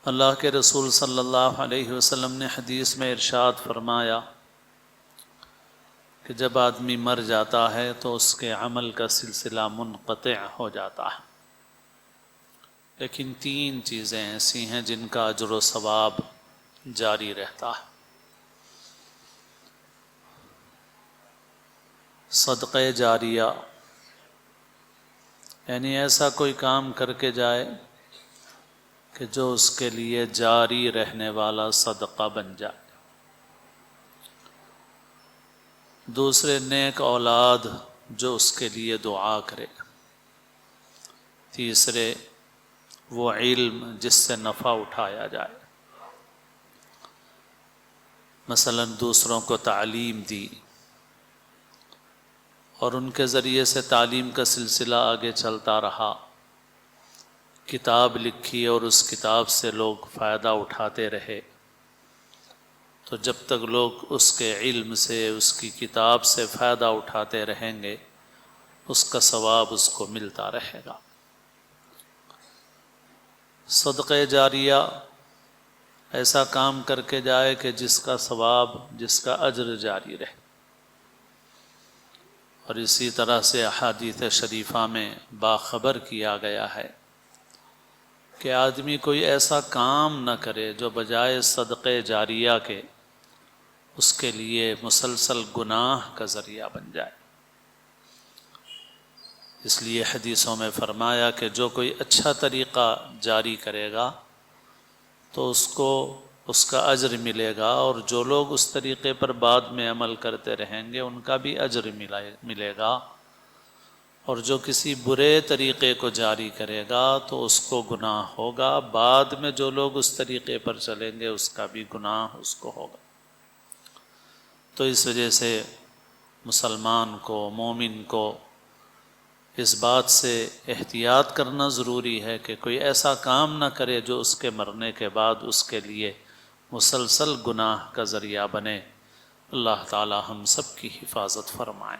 اللہ کے رسول صلی اللہ علیہ وسلم نے حدیث میں ارشاد فرمایا کہ جب آدمی مر جاتا ہے تو اس کے عمل کا سلسلہ منقطع ہو جاتا ہے، لیکن 3 چیزیں ایسی ہیں جن کا اجر و ثواب جاری رہتا ہے۔ صدقہ جاریہ، یعنی ایسا کوئی کام کر کے جائے کہ جو اس کے لیے جاری رہنے والا صدقہ بن جائے۔ دوسرے، نیک اولاد جو اس کے لیے دعا کرے۔ تیسرے، وہ علم جس سے نفع اٹھایا جائے، مثلا دوسروں کو تعلیم دی اور ان کے ذریعے سے تعلیم کا سلسلہ آگے چلتا رہا، کتاب لکھی اور اس کتاب سے لوگ فائدہ اٹھاتے رہے، تو جب تک لوگ اس کے علم سے، اس کی کتاب سے فائدہ اٹھاتے رہیں گے، اس کا ثواب اس کو ملتا رہے گا۔ صدقہ جاریہ ایسا کام کر کے جائے کہ جس کا ثواب، جس کا اجر جاری رہے۔ اور اسی طرح سے احادیث شریفہ میں باخبر کیا گیا ہے کہ آدمی کوئی ایسا کام نہ کرے جو بجائے صدقہ جاریہ کے اس کے لیے مسلسل گناہ کا ذریعہ بن جائے۔ اس لیے حدیثوں میں فرمایا کہ جو کوئی اچھا طریقہ جاری کرے گا تو اس کو اس کا اجر ملے گا، اور جو لوگ اس طریقے پر بعد میں عمل کرتے رہیں گے ان کا بھی اجر ملے گا، اور جو کسی برے طریقے کو جاری کرے گا تو اس کو گناہ ہوگا، بعد میں جو لوگ اس طریقے پر چلیں گے اس کا بھی گناہ اس کو ہوگا۔ تو اس وجہ سے مسلمان کو، مومن کو اس بات سے احتیاط کرنا ضروری ہے کہ کوئی ایسا کام نہ کرے جو اس کے مرنے کے بعد اس کے لیے مسلسل گناہ کا ذریعہ بنے۔ اللہ تعالی ہم سب کی حفاظت فرمائے۔